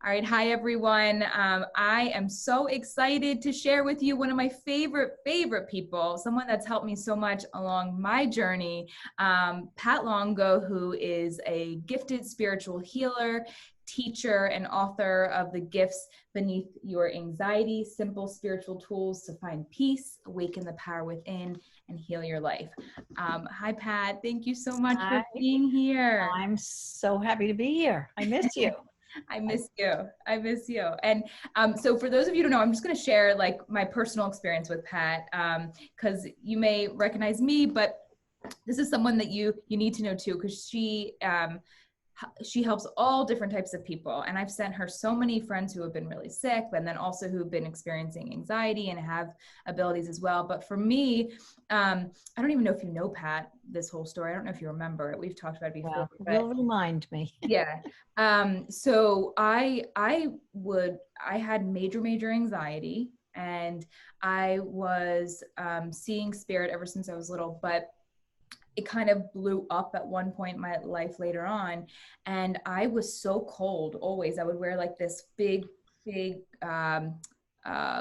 All right. Hi, everyone. I am so excited to share with you one of my favorite people, someone that's helped me so much along my journey, Pat Longo, who is a gifted spiritual healer, teacher, and author of The Gifts Beneath Your Anxiety, Simple Spiritual Tools to Find Peace, Awaken the Power Within, and Heal Your Life. Hi, Pat. Thank you so much for Hi, being here. I'm so happy to be here. I miss you. I miss you. I miss you. And so for those of you who don't know, I'm just going to share like my personal experience with Pat because you may recognize me, but this is someone that you need to know too, because she helps all different types of people. And I've sent her so many friends who have been really sick, but then also who've been experiencing anxiety and have abilities as well. But for me, I don't even know if you know Pat, this whole story. I don't know if you remember it. We've talked about it before, Well, but you'll remind me. yeah. So I had major anxiety, and I was seeing spirit ever since I was little, but it kind of blew up at one point in my life later on. And I was so cold always. I would wear like this big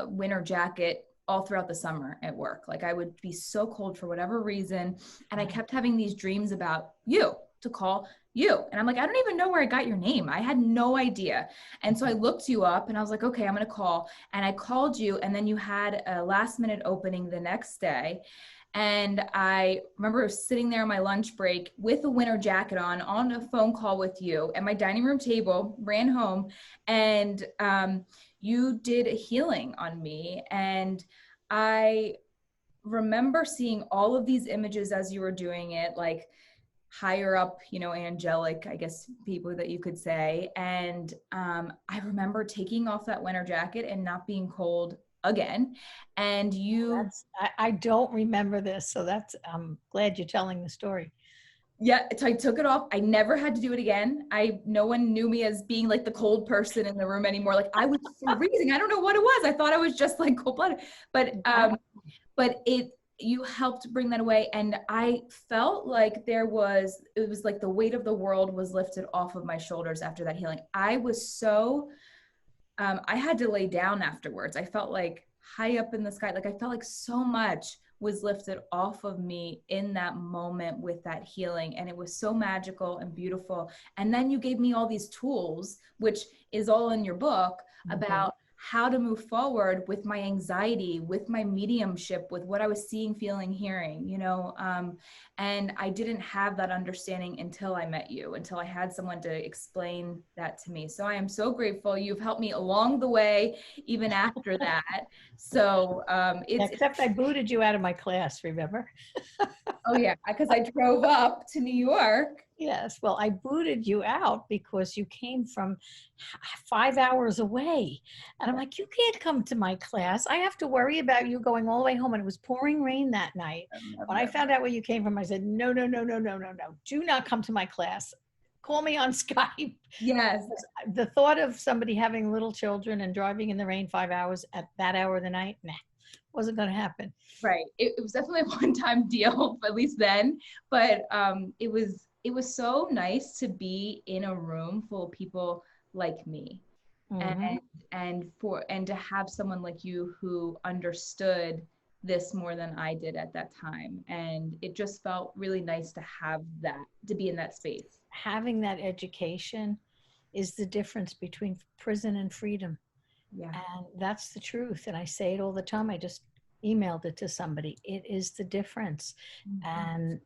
winter jacket all throughout the summer at work. Like I would be so cold for whatever reason. And I kept having these dreams about you, to call you. And I'm like, I don't even know where I got your name. I had no idea. And so I looked you up and I was like, okay, I'm going to call. And I called you. And then you had a last minute opening the next day. And I remember sitting there on my lunch break with a winter jacket on a phone call with you at my dining room table, ran home, and you did a healing on me. And I remember seeing all of these images as you were doing it, like higher up, angelic, I guess, people that you could say. And I remember taking off that winter jacket and not being cold again. And you, I don't remember this, so I'm glad you're telling the story. yeah, so I took it off. I never had to do it again. No one knew me as being like the cold person in the room anymore. Like I was freezing. I don't know what it was. I thought I was just like cold blooded, but you helped bring that away. And I felt like it was like the weight of the world was lifted off of my shoulders after that healing. I was so, I had to lay down afterwards. I felt like high up in the sky. Like I felt like so much was lifted off of me in that moment with that healing. And it was so magical and beautiful. And then you gave me all these tools, which is all in your book, about how to move forward with my anxiety, with my mediumship, with what I was seeing, feeling, hearing, and I didn't have that understanding until I met you, until I had someone to explain that to me. So I am so grateful. You've helped me along the way, even after that. So Except I booted you out of my class, remember? oh yeah, because I drove up to New York. Yes, well, I booted you out because you came from 5 hours away. And I'm like, you can't come to my class. I have to worry about you going all the way home. And it was pouring rain that night. When I found out where you came from, I said, no, no, no, no, no, no, no. Do not come to my class. Call me on Skype. Yes. The thought of somebody having little children and driving in the rain 5 hours at that hour of the night, nah, wasn't going to happen. Right. It was definitely a one-time deal, at least then. But it was so nice to be in a room full of people like me. Mm-hmm. And to have someone like you who understood this more than I did at that time. And it just felt really nice to have that, to be in that space. Having that education is the difference between prison and freedom. Yeah. And that's the truth. And I say it all the time. I just emailed it to somebody. It is the difference. Mm-hmm. And,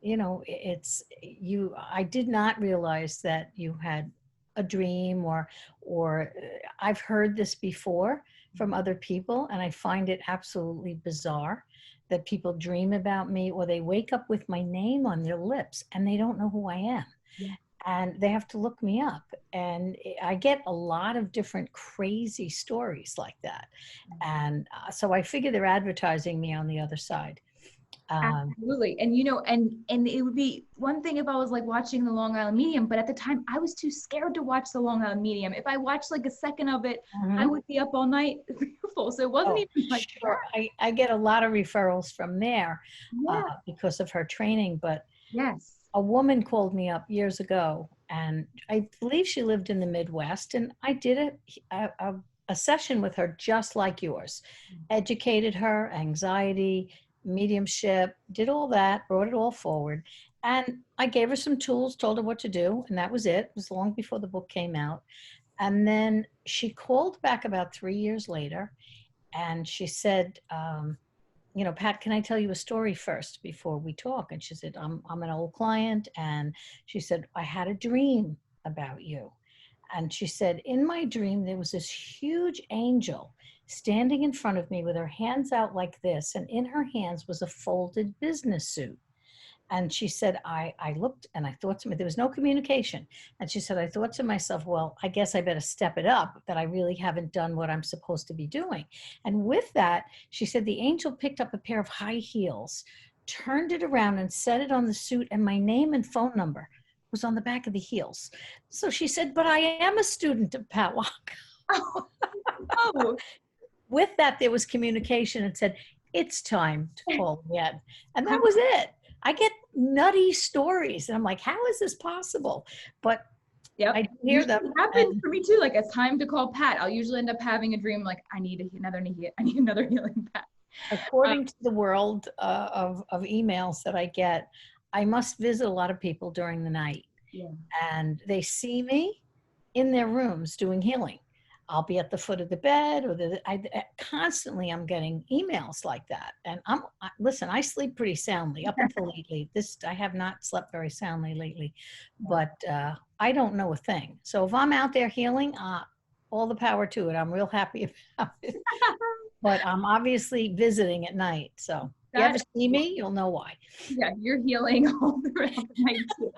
it's you. I did not realize that you had a dream or I've heard this before from other people, and I find it absolutely bizarre that people dream about me or they wake up with my name on their lips and they don't know who I am. Yeah. And they have to look me up. And I get a lot of different crazy stories like that. And so I figure they're advertising me on the other side. Absolutely. And it would be one thing if I was like watching the Long Island Medium, but at the time I was too scared to watch the Long Island Medium. If I watched like a second of it, I would be up all night fearful. So it wasn't Oh, even like sure. I get a lot of referrals from there yeah. because of her training. But Yes. a woman called me up years ago and I believe she lived in the Midwest. And I did a session with her just like yours, educated her, anxiety, mediumship, did all that, brought it all forward. And I gave her some tools, told her what to do, and that was it. It was long before the book came out. And then she called back about 3 years later and she said, Pat, can I tell you a story first before we talk? And she said, I'm an old client. And she said, I had a dream about you. And she said, in my dream, there was this huge angel standing in front of me with her hands out like this. And in her hands was a folded business suit. And she said, I looked and I thought to me, there was no communication. And she said, I thought to myself, well, I guess I better step it up, that I really haven't done what I'm supposed to be doing. And with that, she said, the angel picked up a pair of high heels, turned it around and set it on the suit, and my name and phone number was on the back of the heels. So she said, but I am a student of Patwalk. Oh, With that, there was communication and said, it's time to call again. And that was it. I get nutty stories. And I'm like, how is this possible? But yep. I hear them. It happens for me too. Like, it's time to call Pat. I'll usually end up having a dream like, I need another healing Pat. According to the world of emails that I get, I must visit a lot of people during the night. Yeah. And they see me in their rooms doing healing. I'll be at the foot of the bed, or constantly I'm getting emails like that. And listen, I sleep pretty soundly up until lately. I have not slept very soundly lately, but I don't know a thing. So if I'm out there healing, all the power to it. I'm real happy about it. But I'm obviously visiting at night. So if you ever see me, you'll know why. Yeah, you're healing all throughout the night too.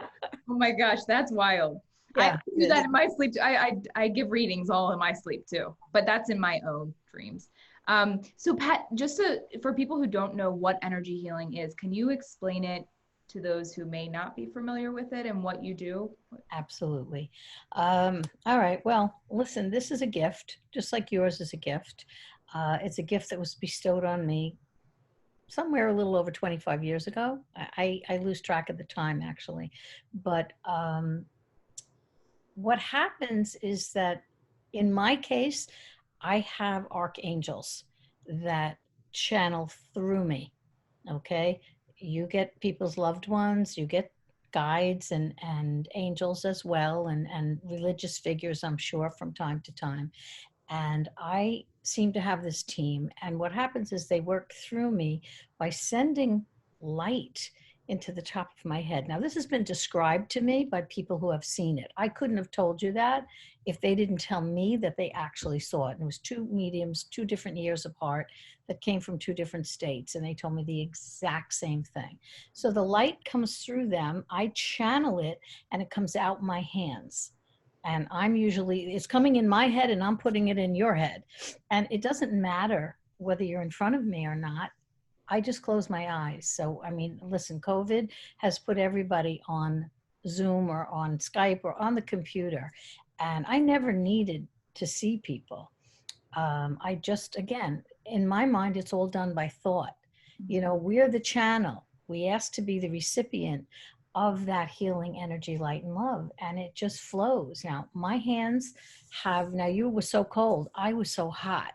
Oh my gosh, that's wild. Yeah, I do that in my sleep. I give readings all in my sleep too, but that's in my own dreams. So Pat, for people who don't know what energy healing is, can you explain it to those who may not be familiar with it and what you do? Absolutely. All right. Well, listen, this is a gift, just like yours is a gift. It's a gift that was bestowed on me somewhere a little over 25 years ago. I lose track of the time actually, but what happens is that in my case, I have archangels that channel through me. Okay. You get people's loved ones, you get guides and angels as well, and religious figures, I'm sure, from time to time. And I seem to have this team. And what happens is they work through me by sending light into the top of my head. Now, this has been described to me by people who have seen it. I couldn't have told you that if they didn't tell me that they actually saw it. And it was two mediums, 2 different years apart, that came from 2 different states. And they told me the exact same thing. So the light comes through them, I channel it, and it comes out my hands. And it's coming in my head and I'm putting it in your head. And it doesn't matter whether you're in front of me or not. I just close my eyes. So, I mean, listen, COVID has put everybody on Zoom or on Skype or on the computer. And I never needed to see people. I just, again, in my mind, it's all done by thought. We're the channel. We ask to be the recipient of that healing energy, light, and love. And it just flows. Now, my hands now you were so cold. I was so hot.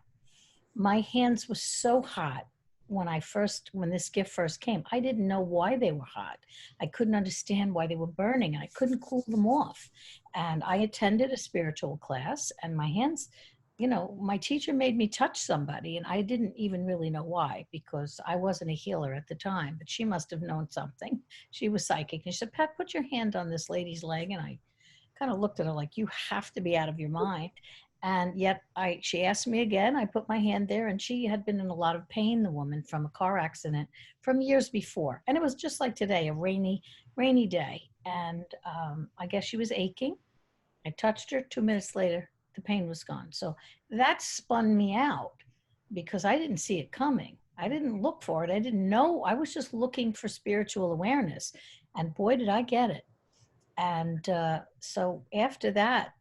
My hands were so hot when this gift first came. I didn't know why they were hot. I couldn't understand why they were burning. I couldn't cool them off. And I attended a spiritual class, and my hands, my teacher made me touch somebody, and I didn't even really know why, because I wasn't a healer at the time, but she must have known something. She was psychic. And she said, Pat, put your hand on this lady's leg. And I kind of looked at her like, you have to be out of your mind. And yet she asked me again, I put my hand there, and she had been in a lot of pain, the woman, from a car accident from years before. And it was just like today, a rainy day. And I guess she was aching. I touched her. 2 minutes later, the pain was gone. So that spun me out because I didn't see it coming. I didn't look for it. I didn't know. I was just looking for spiritual awareness. And boy, did I get it. And so after that,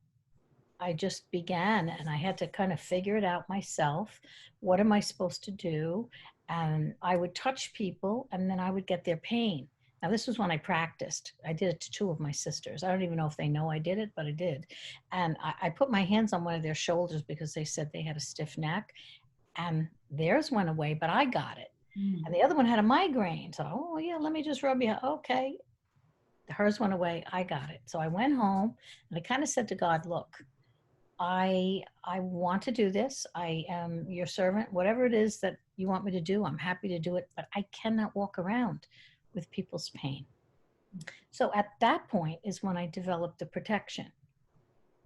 I just began, and I had to kind of figure it out myself. What am I supposed to do? And I would touch people, and then I would get their pain. Now, this was when I practiced. I did it to two of my sisters. I don't even know if they know I did it, but I did. And I put my hands on one of their shoulders because they said they had a stiff neck, and theirs went away, but I got it. Mm. And the other one had a migraine. So, oh, yeah, let me just rub you. Okay. Hers went away. I got it. So I went home and I kind of said to God, look, I want to do this. I am your servant. Whatever it is that you want me to do, I'm happy to do it, but I cannot walk around with people's pain. So at that point is when I developed the protection.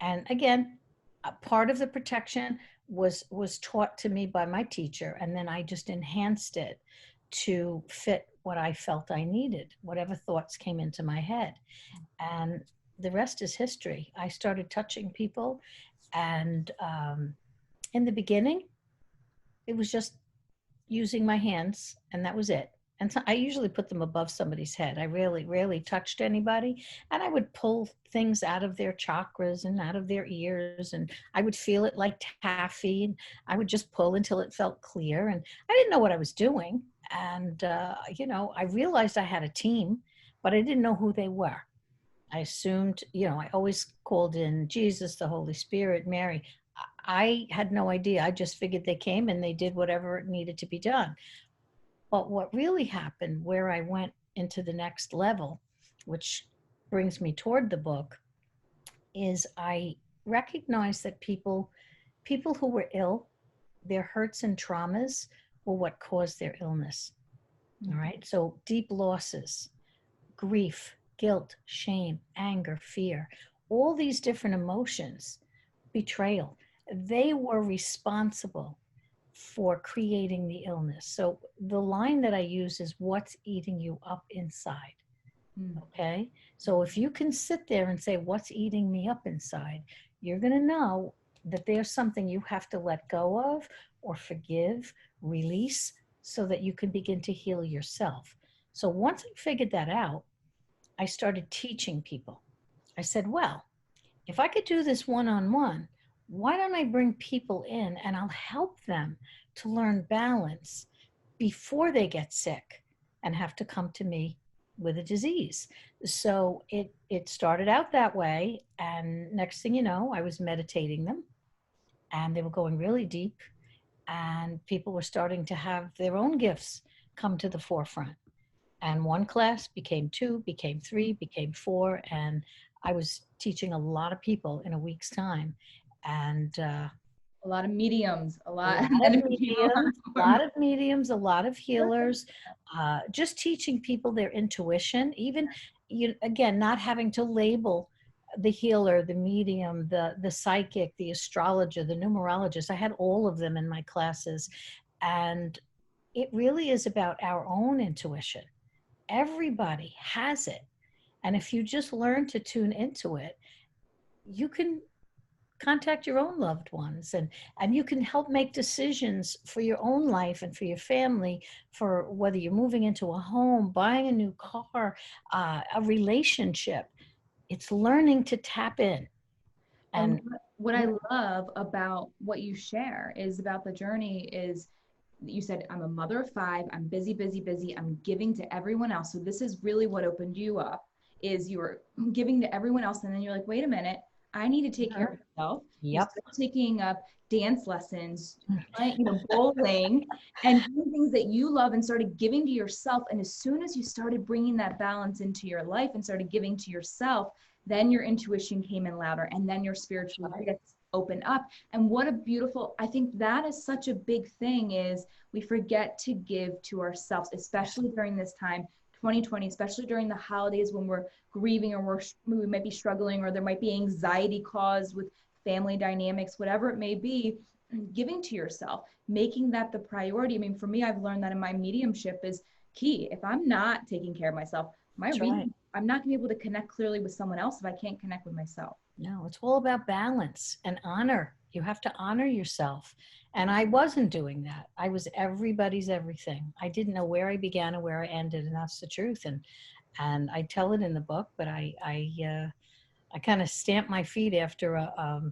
And again, a part of the protection was taught to me by my teacher, and then I just enhanced it to fit what I felt I needed, whatever thoughts came into my head. And the rest is history. I started touching people, and in the beginning, it was just using my hands, and that was it. And so I usually put them above somebody's head. I rarely touched anybody. And I would pull things out of their chakras and out of their ears. And I would feel it like taffy. And I would just pull until it felt clear. And I didn't know what I was doing. And, I realized I had a team, but I didn't know who they were. I assumed, I always called in Jesus, the Holy Spirit, Mary. I had no idea. I just figured they came and they did whatever needed to be done. But what really happened, where I went into the next level, which brings me toward the book, is I recognized that people who were ill, their hurts and traumas were what caused their illness. All right. So deep losses, grief, guilt, shame, anger, fear, all these different emotions, betrayal, they were responsible for creating the illness. So the line that I use is what's eating you up inside. Mm. Okay. So if you can sit there and say, what's eating me up inside, you're going to know that there's something you have to let go of or forgive, release, so that you can begin to heal yourself. So once I figured that out, I started teaching people. I said, well, if I could do this one on one, why don't I bring people in and I'll help them to learn balance before they get sick and have to come to me with a disease. So it started out that way, and next thing you know, I was meditating them, and they were going really deep, and people were starting to have their own gifts come to the forefront. And one class became two, became three, became four, and I was teaching a lot of people in a week's time. And A lot of mediums, a a lot, lot and of then it became a lot mediums, a more. lot of mediums, a lot of healers, just teaching people their intuition, even again, not having to label the healer, the medium, the psychic, the astrologer, the numerologist. I had all of them in my classes. And it really is about our own intuition. Everybody has it. And if you just learn to tune into it, you can contact your own loved ones, and you can help make decisions for your own life and for your family, for whether you're moving into a home, buying a new car, a relationship. It's learning to tap in. And And what I yeah, love about what you share is about the journey is you said, I'm a mother of five, I'm busy, busy, busy, I'm giving to everyone else. So this is really what opened you up is you were giving to everyone else. And then you're like, wait a minute, I need to take care of myself. You yep, start taking up dance lessons, playing, bowling and doing things that you love and started giving to yourself. And as soon as you started bringing that balance into your life and started giving to yourself, then your intuition came in louder and then your spiritual gifts open up. And what a beautiful, I think that is such a big thing is we forget to give to ourselves, especially during this time, 2020, especially during the holidays when we're grieving or we might be struggling or there might be anxiety caused with family dynamics, whatever it may be, giving to yourself, making that the priority. I mean, for me, I've learned that in my mediumship is key. If I'm not taking care of myself, my that's right. reading, I'm not gonna be able to connect clearly with someone else if I can't connect with myself. No, it's all about balance and honor. You have to honor yourself. And I wasn't doing that. I was everybody's everything. I didn't know where I began and where I ended, and that's the truth. And I tell it in the book, but I kind of stamped my feet after a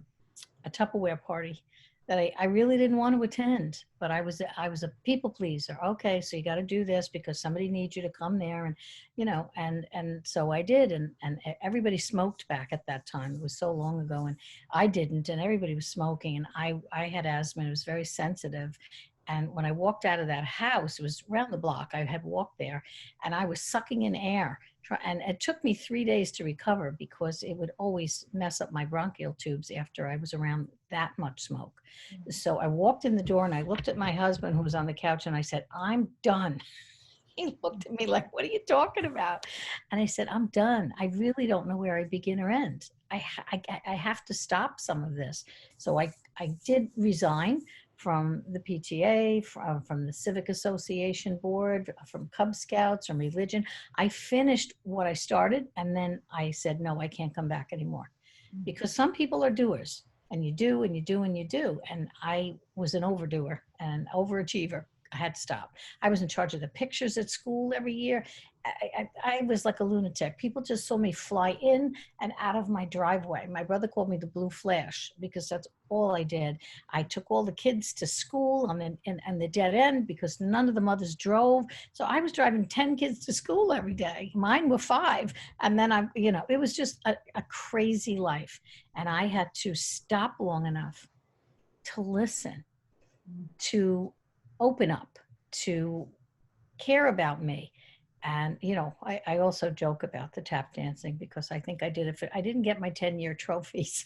Tupperware party. that I really didn't want to attend, but I was a people pleaser. Okay, so you got to do this because somebody needs you to come there, and and so I did, and everybody smoked back at that time. It was so long ago, and I didn't, and everybody was smoking, and I had asthma, and it was very sensitive. And when I walked out of that house, it was around the block. I had walked there, and I was sucking in air. And it took me 3 days to recover because it would always mess up my bronchial tubes after I was around that much smoke. So I walked in the door and I looked at my husband who was on the couch and I said, I'm done. He looked at me like, what are you talking about? And I said, I'm done. I really don't know where I begin or end. I have to stop some of this. So I did resign from the PTA, from the Civic Association Board, from Cub Scouts, from religion. I finished what I started, and then I said, no, I can't come back anymore. Because some people are doers, and you do, and you do, and you do. And I was an overdoer and overachiever. I had to stop. I was in charge of the pictures at school every year. I was like a lunatic. People just saw me fly in and out of my driveway. My brother called me the Blue Flash because that's all I did. I took all the kids to school on the dead end because none of the mothers drove. So I was driving 10 kids to school every day. Mine were 5. And then it was just a crazy life. And I had to stop long enough to listen, to open up, to care about me. And, I also joke about the tap dancing because I think I did it I didn't get my 10-year trophies.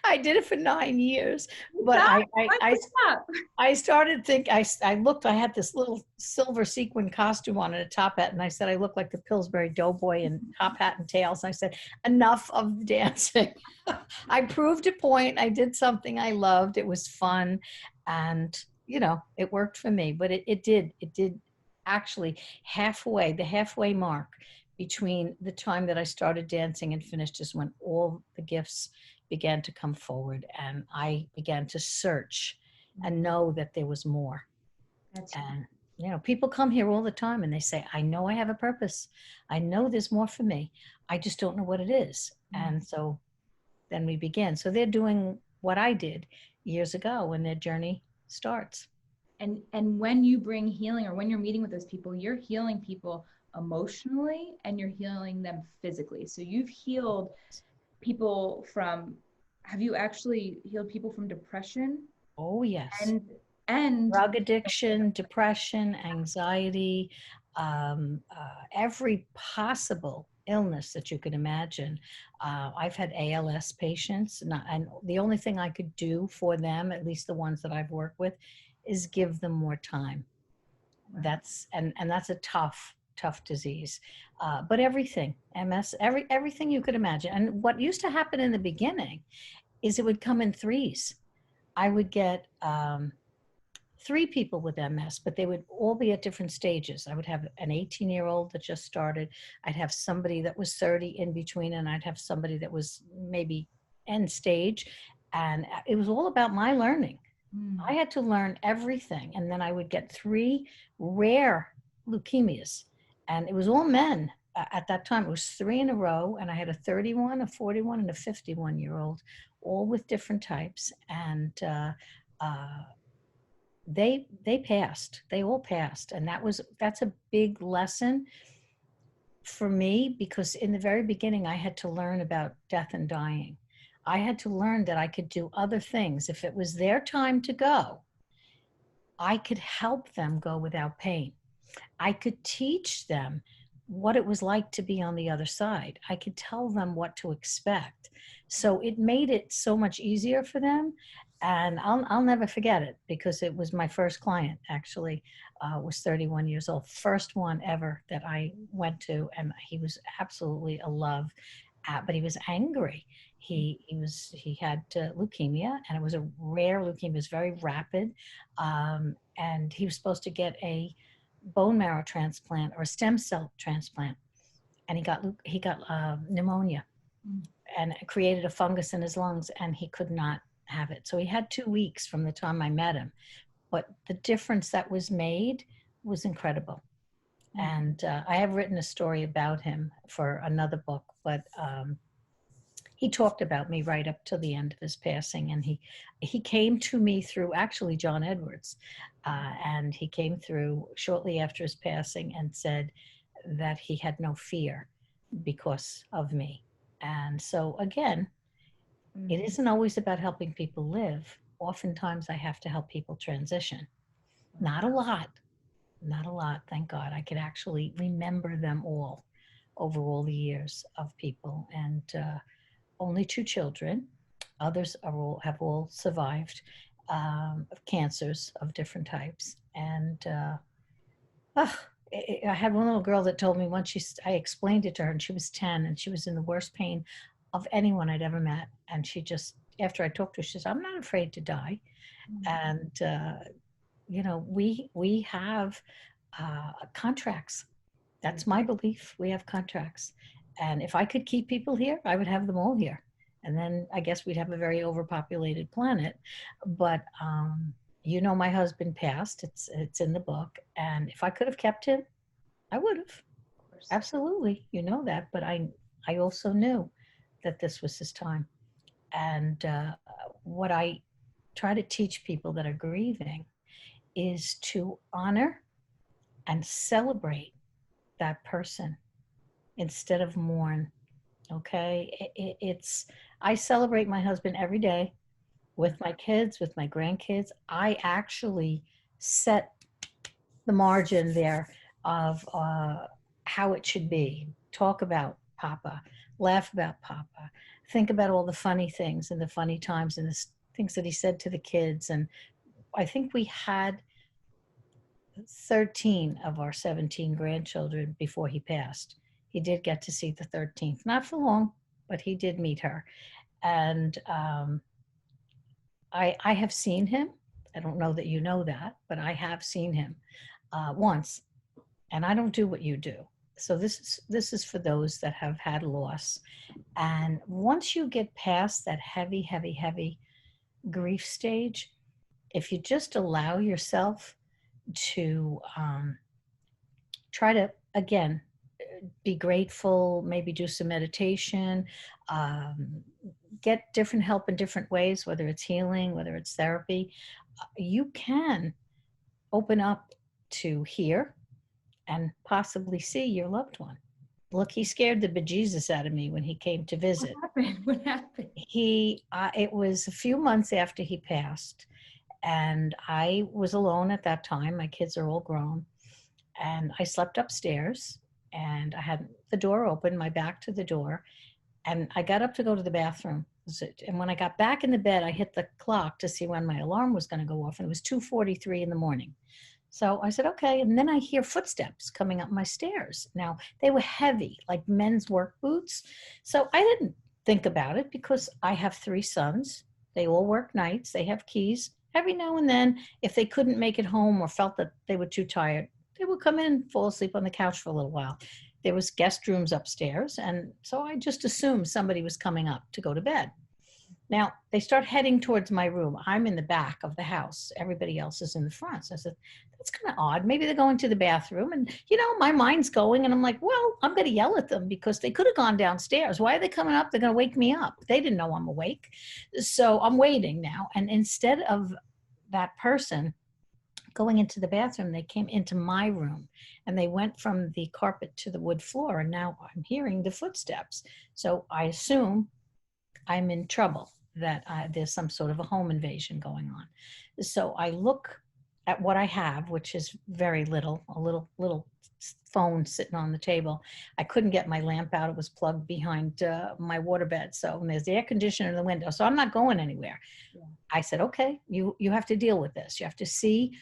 I did it for 9 years, but Stop. Why stop? I started think I looked, I had this little silver sequin costume on and a top hat. And I said, I look like the Pillsbury Doughboy in top hat and tails. And I said, enough of dancing. I proved a point. I did something I loved. It was fun. And, it worked for me, but it did actually the halfway mark between the time that I started dancing and finished is when all the gifts began to come forward and I began to search and know that there was more. That's And, people come here all the time and they say, I know I have a purpose. I know there's more for me. I just don't know what it is. And so then we begin. So they're doing what I did years ago and their journey starts. and when you bring healing or when you're meeting with those people, you're healing people emotionally and you're healing them physically. So you've healed people from, have you actually healed people from depression Oh, yes. and and Drug addiction, depression, anxiety, every possible illness that you could imagine. I've had ALS patients, and the only thing I could do for them, at least the ones that I've worked with, is give them more time. That's a tough disease. But everything, MS, everything you could imagine. And what used to happen in the beginning is it would come in threes. I would get 3 people with MS, but they would all be at different stages. I would have an 18-year-old that just started. I'd have somebody that was 30 in between, and I'd have somebody that was maybe end stage. And it was all about my learning. I had to learn everything. And then I would get 3 rare leukemias. And it was all men at that time. It was 3 in a row. And I had a 31, a 41, and a 51-year-old, all with different types. And they passed. They all passed. And that's a big lesson for me because in the very beginning, I had to learn about death and dying. I had to learn that I could do other things. If it was their time to go, I could help them go without pain. I could teach them what it was like to be on the other side. I could tell them what to expect. So it made it so much easier for them. And I'll never forget it because it was my first client actually, was 31 years old. First one ever that I went to. And he was absolutely a love, but he was angry. He had leukemia, and it was a rare leukemia. It was very rapid. And he was supposed to get a bone marrow transplant or a stem cell transplant, and he got pneumonia, and it created a fungus in his lungs, and he could not have it. So he had 2 weeks from the time I met him, but the difference that was made was incredible. And I have written a story about him for another book, but he talked about me right up to the end of his passing, and he came to me through actually John Edwards, and he came through shortly after his passing and said that he had no fear because of me. And so again, it Mhm. isn't always about helping people live. Oftentimes I have to help people transition. Not a lot, not a lot, thank God. I could actually remember them all over all the years of people. And only two children. Others have all survived of cancers of different types. And uh, I had one little girl that told me once, I explained it to her, and she was 10, and she was in the worst pain of anyone I'd ever met. And she just, after I talked to her, she says, "I'm not afraid to die." And we have contracts. That's my belief. We have contracts. And if I could keep people here, I would have them all here. And then I guess we'd have a very overpopulated planet. But my husband passed. It's in the book. And if I could have kept him, I would have. Of course. Absolutely. You know that. But I also knew that this was his time. And what I try to teach people that are grieving is to honor and celebrate that person instead of mourn. Okay. I celebrate my husband every day with my kids, with my grandkids. I actually set the margin there of how it should be. Talk about Papa, laugh about Papa, think about all the funny things and the funny times and the things that he said to the kids. And I think we had 13 of our 17 grandchildren before he passed. He did get to see the 13th, not for long, but he did meet her. And I have seen him. I don't know that you know that, but I have seen him once, and I don't do what you do. So this is for those that have had loss. And once you get past that heavy, heavy, heavy grief stage, if you just allow yourself to try to, again, be grateful, maybe do some meditation, um, get different help in different ways, whether it's healing, whether it's therapy, you can open up to hear and possibly see your loved one. Look, he scared the bejesus out of me when he came to What visit. happened? What happened? It was a few months after he passed, and I was alone at that time. My kids are all grown, and I slept upstairs, and I had the door open, my back to the door, and I got up to go to the bathroom. And when I got back in the bed, I hit the clock to see when my alarm was going to go off, and it was 2:43 in the morning. So I said, okay. And then I hear footsteps coming up my stairs. Now, they were heavy, like men's work boots. So I didn't think about it because I have three sons. They all work nights, they have keys. Every now and then, if they couldn't make it home or felt that they were too tired, they would come in and fall asleep on the couch for a little while. There was guest rooms upstairs. And so I just assumed somebody was coming up to go to bed. Now they start heading towards my room. I'm in the back of the house. Everybody else is in the front. So I said, that's kind of odd. Maybe they're going to the bathroom. And, my mind's going. And I'm like, well, I'm going to yell at them because they could have gone downstairs. Why are they coming up? They're going to wake me up. They didn't know I'm awake. So I'm waiting now. And instead of that person going into the bathroom, they came into my room and they went from the carpet to the wood floor. And now I'm hearing the footsteps. So I assume I'm in trouble, that there's some sort of a home invasion going on. So I look at what I have, which is very little, a little phone sitting on the table. I couldn't get my lamp out. It was plugged behind my waterbed. So there's the air conditioner in the window. So I'm not going anywhere. Yeah. I said, okay, you have to deal with this. You have to see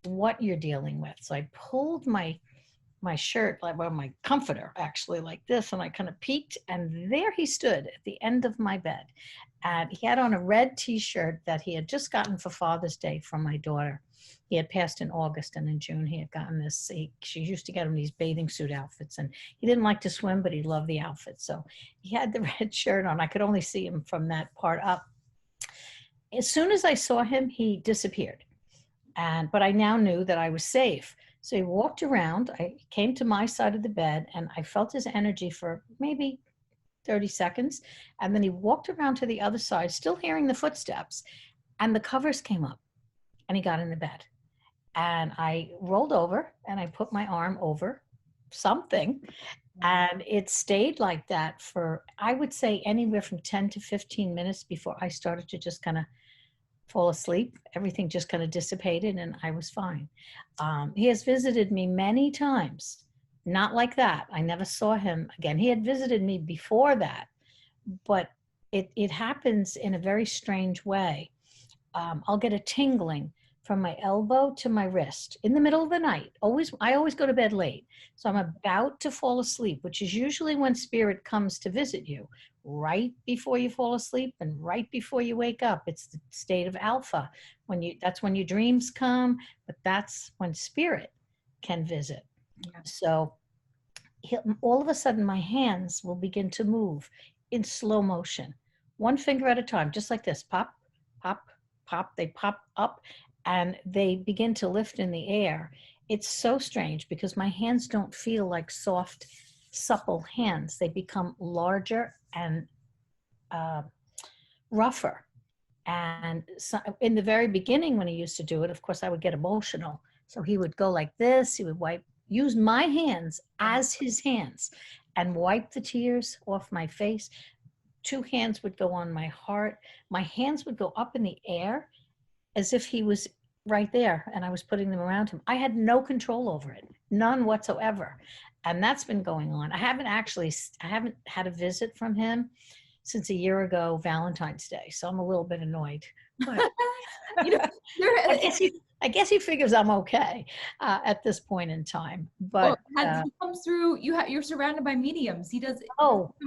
what you're dealing with. So I pulled my shirt, like, well, my comforter actually, like this, and I kind of peeked, and there he stood at the end of my bed. And he had on a red t-shirt that he had just gotten for Father's Day from my daughter. He had passed in August, and in June he had gotten this. She used to get him these bathing suit outfits, and he didn't like to swim, but he loved the outfit. So he had the red shirt on. I could only see him from that part up. As soon as I saw him, he disappeared. But I now knew that I was safe. So he walked around. I came to my side of the bed, and I felt his energy for maybe 30 seconds. And then he walked around to the other side, still hearing the footsteps. And the covers came up and he got in the bed. And I rolled over and I put my arm over something. And it stayed like that for, I would say, anywhere from 10 to 15 minutes before I started to just kind of fall asleep. Everything just kind of dissipated and I was fine. He has visited me many times, not like that. I never saw him again. He had visited me before that, but it happens in a very strange way. I'll get a tingling from my elbow to my wrist in the middle of the night. I always go to bed late. So I'm about to fall asleep, which is usually when spirit comes to visit you, right before you fall asleep and right before you wake up. It's the state of alpha. That's when your dreams come, but that's when spirit can visit. Yeah. So all of a sudden my hands will begin to move in slow motion, one finger at a time, just like this. Pop, pop, pop. They pop up and they begin to lift in the air. It's so strange because my hands don't feel like soft, supple hands. They become larger and rougher. And so in the very beginning, when he used to do it, of course, I would get emotional. So he would go like this. He would use my hands as his hands and wipe the tears off my face. Two hands would go on my heart. My hands would go up in the air as if he was right there and I was putting them around him. I had no control over it, none whatsoever. And that's been going on. I haven't had a visit from him since a year ago, Valentine's Day. So I'm a little bit annoyed. But You know, I guess he figures I'm okay at this point in time. well, But he comes through. You're surrounded by mediums. He does.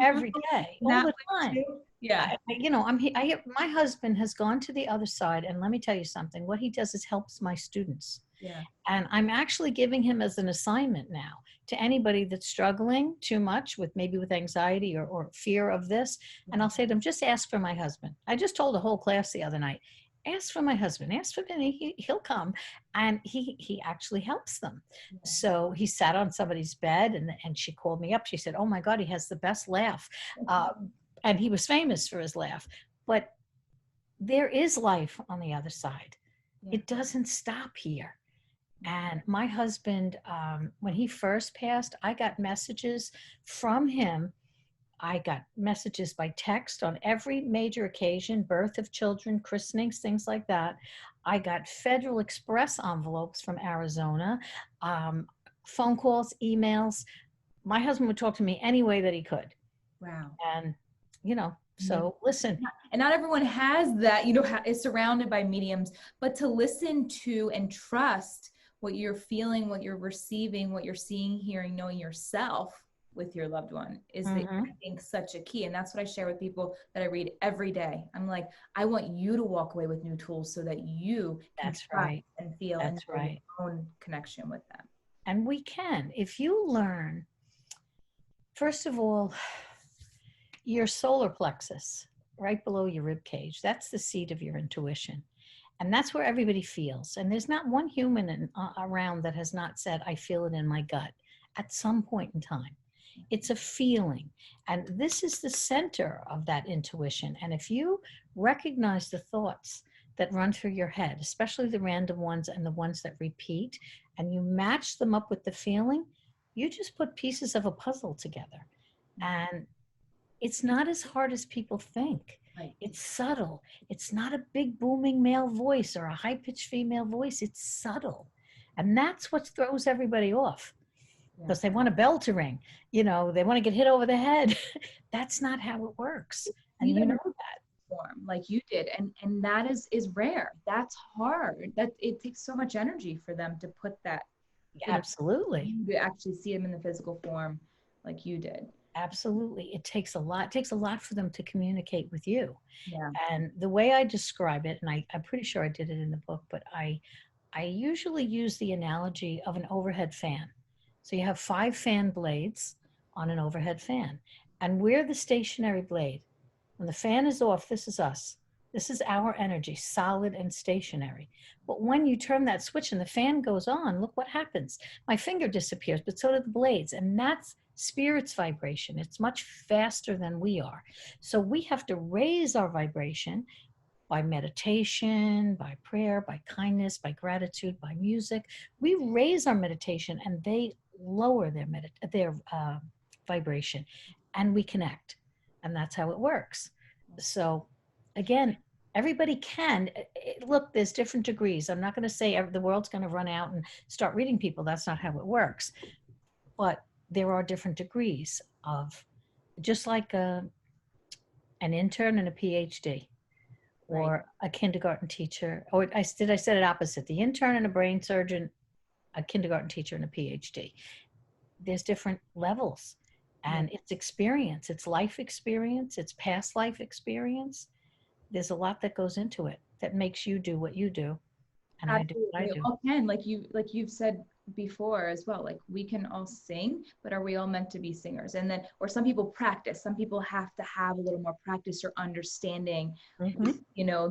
every day, all That the way time. too. Yeah. My husband has gone to the other side, and let me tell you something. What he does is helps my students. Yeah. And I'm actually giving him as an assignment now to anybody that's struggling too much with anxiety or fear of this. And I'll say to them, just ask for my husband. I just told a whole class the other night, ask for my husband, ask for him, he'll come. And he actually helps them. So he sat on somebody's bed and she called me up. She said, oh my God, he has the best laugh. And he was famous for his laugh. But there is life on the other side. Yeah. It doesn't stop here. And my husband, when he first passed, I got messages from him. I got messages by text on every major occasion, birth of children, christenings, things like that. I got Federal Express envelopes from Arizona, phone calls, emails. My husband would talk to me any way that he could. Wow. And, so listen. And not everyone has that, is surrounded by mediums, but to listen to and trust what you're feeling, what you're receiving, what you're seeing, hearing, knowing yourself with your loved one is, I think, such a key. And that's what I share with people that I read every day. I'm like, I want you to walk away with new tools so that you can That's right. and feel and know your own connection with them. And we can, if you learn, first of all, your solar plexus, right below your rib cage, that's the seat of your intuition. And that's where everybody feels. And there's not one human around that has not said, I feel it in my gut at some point in time. It's a feeling. And this is the center of that intuition. And if you recognize the thoughts that run through your head, especially the random ones and the ones that repeat, and you match them up with the feeling, you just put pieces of a puzzle together. And it's not as hard as people think. Right. It's subtle. It's not a big booming male voice or a high-pitched female voice. It's subtle. And that's what throws everybody off. Because they want a bell to ring. They want to get hit over the head. That's not how it works. And you know that. Form like you did. And that is rare. That's hard. That it takes so much energy for them to put that. Absolutely. To actually see them in the physical form like you did. Absolutely. It takes a lot. It takes a lot for them to communicate with you. Yeah. And the way I describe it, and I'm pretty sure I did it in the book, but I usually use the analogy of an overhead fan. So you have 5 fan blades on an overhead fan. And we're the stationary blade. When the fan is off, this is us. This is our energy, solid and stationary. But when you turn that switch and the fan goes on, look what happens. My finger disappears, but so do the blades. And that's spirit's vibration. It's much faster than we are. So we have to raise our vibration by meditation, by prayer, by kindness, by gratitude, by music. We raise our meditation and they lower their vibration and we connect. And that's how it works. So again, everybody can look, there's different degrees. I'm not going to say the world's going to run out and start reading people. That's not how it works. But there are different degrees of, just like an intern and a PhD, Right. or a kindergarten teacher, or I said it opposite, the intern and a brain surgeon, a kindergarten teacher and a PhD. There's different levels, Yeah. and it's experience, it's life experience, it's past life experience. There's a lot that goes into it that makes you do what you do, and I do what Absolutely. I We do. all can, like you've said before as well. Like we can all sing, but are we all meant to be singers? And then, or some people practice. Some people have to have a little more practice or understanding with, Hmm.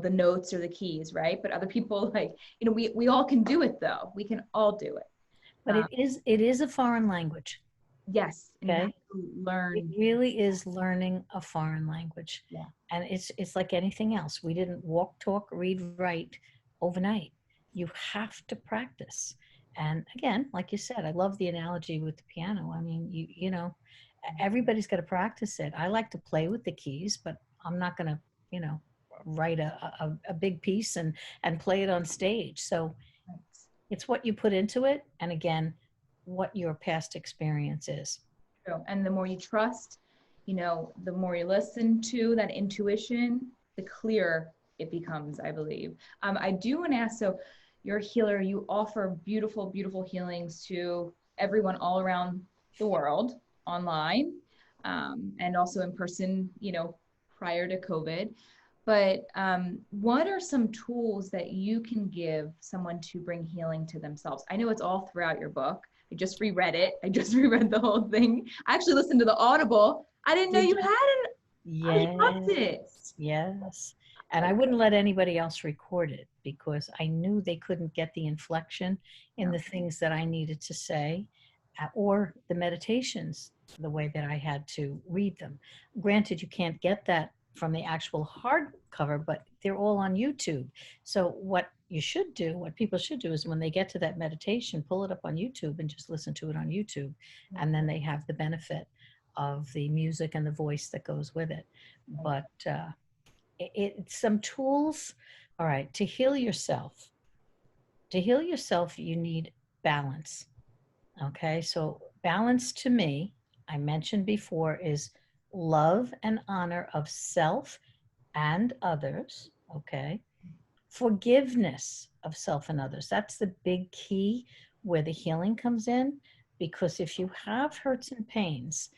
the notes or the keys, right? But other people like, we all can do it though. We can all do it. But it is a foreign language. Yes, and you have Okay, to it learn. really is learning a foreign language. Yeah. And it's like anything else. We didn't walk, talk, read, write overnight. You have to practice. And again, like you said, I love the analogy with the piano. I mean, everybody's got to practice it. I like to play with the keys, but I'm not going to, you know, write a big piece and play it on stage. So Right. it's what you put into it. And again, what your past experience is. True. And the more you trust, the more you listen to that intuition, the clearer it becomes, I believe. I do want to ask, so you're a healer, you offer beautiful, beautiful healings to everyone all around the world online, and also in person, prior to COVID. But what are some tools that you can give someone to bring healing to themselves? I know it's all throughout your book. I just reread it. I just reread the whole thing. I actually listened to the Audible. I didn't know Did you you? had it. I loved it. Yes, yes. And I, I wouldn't let anybody else record it because I knew they couldn't get the inflection in no, the things that I needed to say, or the meditations the way that I had to read them. Granted, you can't get that from the actual hardcover, but they're all on YouTube. So what you should do, what people should do, is when they get to that meditation, pull it up on YouTube and just listen to it on YouTube. And then they have the benefit of the music and the voice that goes with it. But it's some tools. All right, to heal yourself. To heal yourself, you need balance. Okay, so balance to me, I mentioned before, is love and honor of self and others. Okay, forgiveness of self and others. That's the big key where the healing comes in. Because if you have hurts and pains,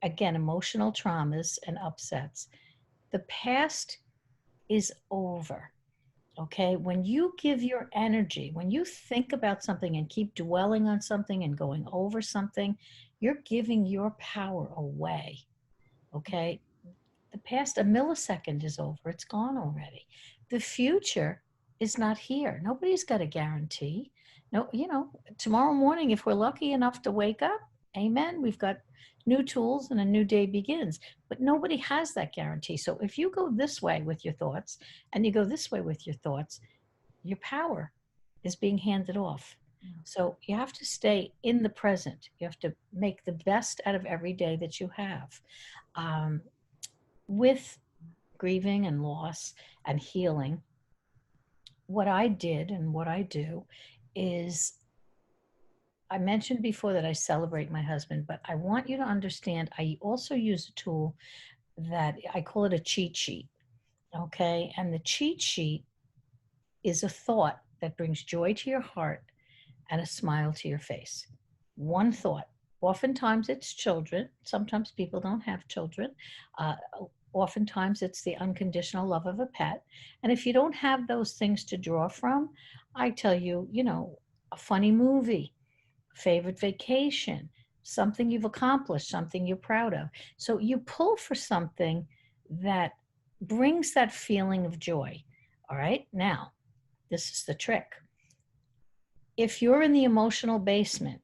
again, emotional traumas and upsets, the past is over. Okay. When you give your energy, when you think about something and keep dwelling on something and going over something, you're giving your power away. Okay. The past, a millisecond is over, it's gone already. The future is not here. Nobody's got a guarantee. No, tomorrow morning, if we're lucky enough to wake up, amen, we've got new tools and a new day begins. But nobody has that guarantee. So if you go this way with your thoughts and you go this way with your thoughts, your power is being handed off. So you have to stay in the present. You have to make the best out of every day that you have. Um, with grieving and loss and healing, what I did and what I do is, I mentioned before that I celebrate my husband, but I want you to understand I also use a tool that I call it a cheat sheet. Okay. And the cheat sheet is a thought that brings joy to your heart and a smile to your face. One thought. Oftentimes it's children. Sometimes people don't have children. Uh, Oftentimes it's the unconditional love of a pet. And if you don't have those things to draw from, I tell you, a funny movie, favorite vacation, something you've accomplished, something you're proud of. So you pull for something that brings that feeling of joy. All right. Now, this is the trick. If you're in the emotional basement,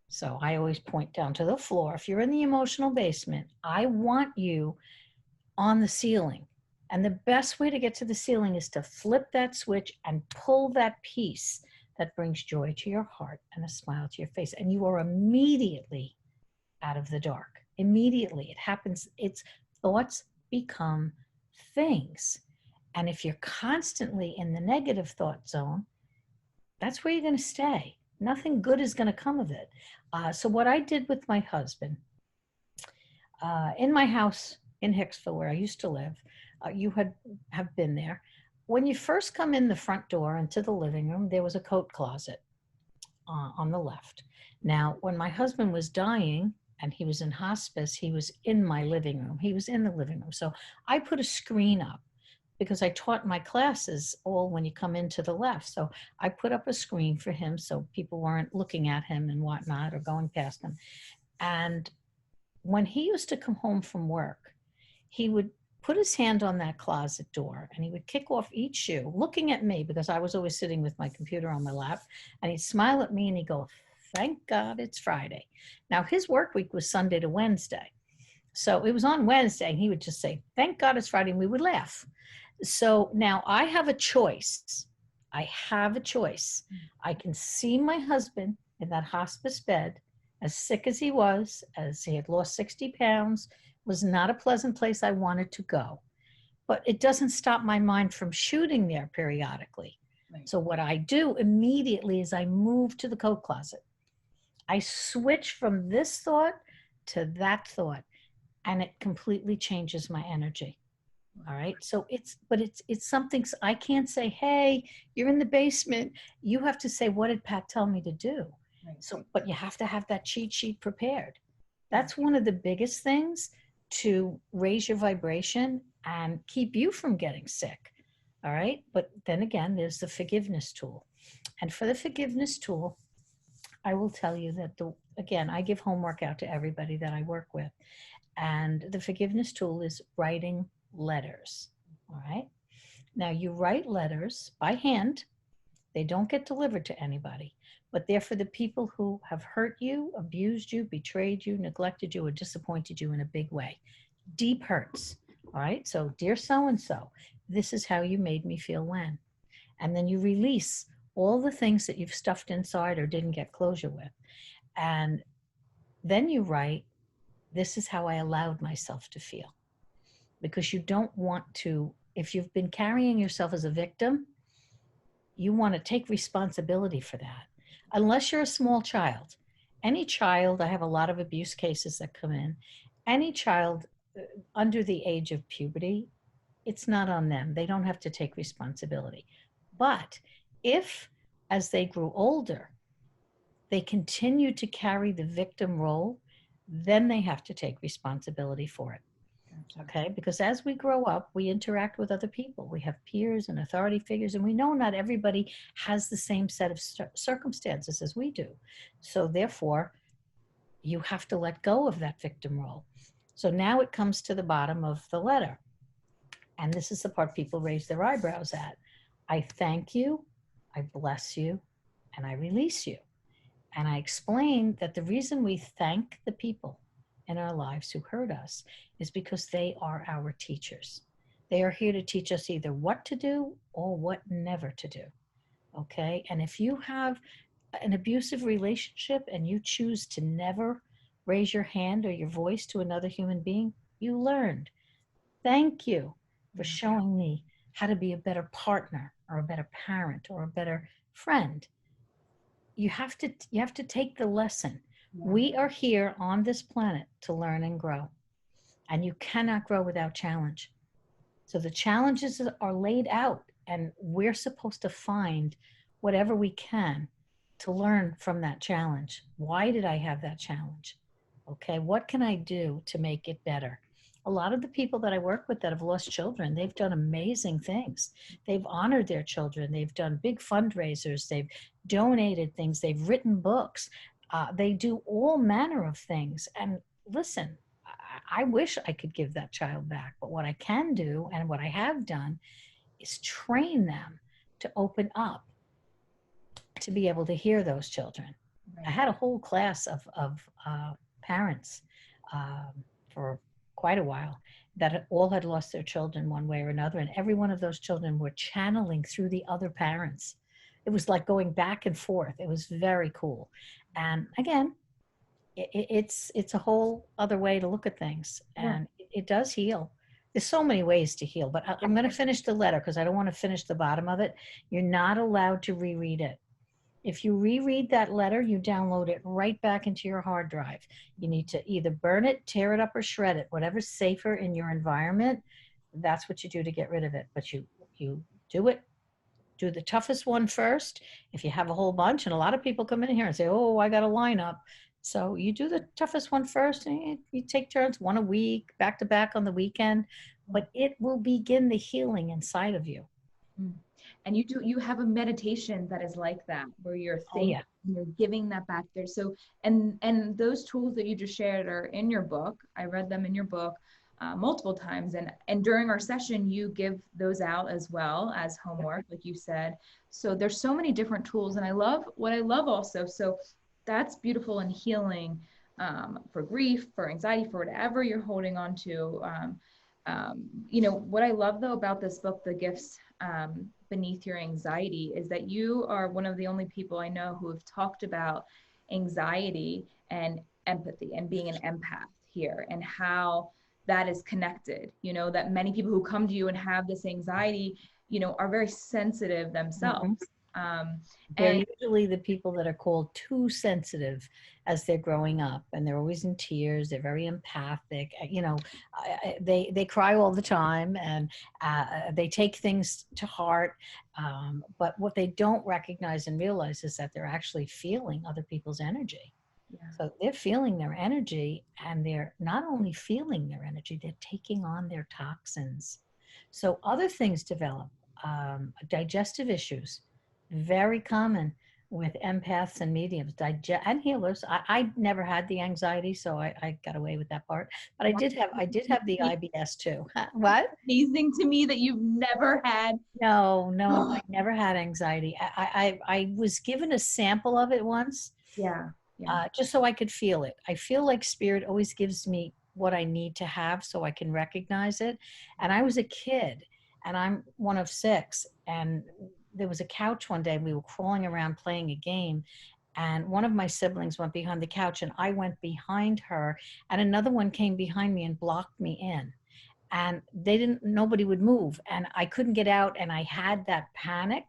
so I always point down to the floor. If you're in the emotional basement, I want you on the ceiling. And the best way to get to the ceiling is to flip that switch and pull that piece that brings joy to your heart and a smile to your face. And you are immediately out of the dark. Immediately. It happens. It's thoughts become things. And if you're constantly in the negative thought zone, that's where you're going to stay. Nothing good is going to come of it. So what I did with my husband, in my house in Hicksville, where I used to live, you have been there. When you first come in the front door into the living room, there was a coat closet on the left. Now, when my husband was dying and he was in hospice, he was in my living room. He was in the living room. So I put a screen up because I taught my classes all when you come into the left. So I put up a screen for him so people weren't looking at him and whatnot or going past him. And when he used to come home from work, he would put his hand on that closet door and he would kick off each shoe, looking at me because I was always sitting with my computer on my lap. And he'd smile at me and he'd go, "Thank God it's Friday." Now, his work week was Sunday to Wednesday. So it was on Wednesday and he would just say, "Thank God it's Friday." And we would laugh. So now I have a choice. I have a choice. I can see my husband in that hospice bed, as sick as he was, as he had lost 60 pounds, was not a pleasant place I wanted to go. But it doesn't stop my mind from shooting there periodically. Right. So what I do immediately is I move to the coat closet. I switch from this thought to that thought, and it completely changes my energy. All right. So it's something I can't say, "Hey, you're in the basement." You have to say, "What did Pat tell me to do?" Right. So, but you have to have that cheat sheet prepared. That's one of the biggest things to raise your vibration and keep you from getting sick. All right. But then again, there's the forgiveness tool. And for the forgiveness tool, I will tell you that again, I give homework out to everybody that I work with. And the forgiveness tool is writing letters. All right. Now you write letters by hand. They don't get delivered to anybody, but they're for the people who have hurt you, abused you, betrayed you, neglected you, or disappointed you in a big way. Deep hurts. All right. So, dear so and so, this is how you made me feel when. And then you release all the things that you've stuffed inside or didn't get closure with. And then you write, "This is how I allowed myself to feel." Because you don't want to, if you've been carrying yourself as a victim, you want to take responsibility for that. Unless you're a small child. Any child, I have a lot of abuse cases that come in. Any child under the age of puberty, it's not on them. They don't have to take responsibility. But if, as they grew older, they continue to carry the victim role, then they have to take responsibility for it. Okay, because as we grow up, we interact with other people. We have peers and authority figures, and we know not everybody has the same set of circumstances as we do. So therefore, you have to let go of that victim role. So now it comes to the bottom of the letter. And this is the part people raise their eyebrows at. "I thank you, I bless you, and I release you." And I explain that the reason we thank the people in our lives who hurt us is because they are our teachers. They are here to teach us either what to do or what never to do. Okay. And if you have an abusive relationship and you choose to never raise your hand or your voice to another human being, you learned. Thank you for showing me how to be a better partner or a better parent or a better friend. You have to take the lesson. We are here on this planet to learn and grow, and you cannot grow without challenge. So the challenges are laid out, and we're supposed to find whatever we can to learn from that challenge. Why did I have that challenge? Okay, what can I do to make it better? A lot of the people that I work with that have lost children, they've done amazing things. They've honored their children. They've done big fundraisers. They've donated things. They've written books. They do all manner of things. And listen, I wish I could give that child back. But what I can do and what I have done is train them to open up to be able to hear those children. I Right. had a whole class of parents for quite a while that all had lost their children one way or another. And every one of those children were channeling through the other parents. It was like going back and forth. It was very cool. And again, it's a whole other way to look at things, Yeah. and it does heal. There's so many ways to heal, but I'm going to finish the letter because I don't want to finish the bottom of it. You're not allowed to reread it. If you reread that letter, you download it right back into your hard drive. You need to either burn it, tear it up, or shred it. Whatever's safer in your environment, that's what you do to get rid of it. But you do it. Do the toughest one first. If you have a whole bunch, and a lot of people come in here and say, "Oh, I got a lineup." So you do the toughest one first, and you take turns, one a week, back to back on the weekend. But it will begin the healing inside of you. Mm. And you have a meditation that is like that, where you're Oh thinking, yeah. you're giving that back there. So, and those tools that you just shared are in your book. I read them in your book multiple times, and during our session, you give those out as well as homework, like you said. So there's so many different tools, and I love what I love also. So that's beautiful and healing, for grief, for anxiety, for whatever you're holding on to. What I love though about this book, The Gifts Beneath Your Anxiety, is that you are one of the only people I know who have talked about anxiety and empathy and being an empath here, and how that is connected. That many people who come to you and have this anxiety, are very sensitive themselves. Mhm. Um, They're and usually the people that are called too sensitive as they're growing up, and they're always in tears. They're very empathic. They cry all the time, and they take things to heart. But what they don't recognize and realize is that they're actually feeling other people's energy. yeah, So they're feeling their energy, and they're not only feeling their energy, they're taking on their toxins. So other things develop, digestive issues, very common with empaths and mediums, and healers. I never had the anxiety, so I got away with that part. But I did have the IBS too. What? amazing to me that you've never had. No, no, I never had anxiety. I was given a sample of it once, Yeah, yeah, just so I could feel it. I feel like spirit always gives me what I need to have so I can recognize it. And I was a kid, and I'm one of six. And there was a couch one day, and we were crawling around playing a game. And one of my siblings went behind the couch, and I went behind her. And another one came behind me and blocked me in. And nobody would move. And I couldn't get out. And I had that panic,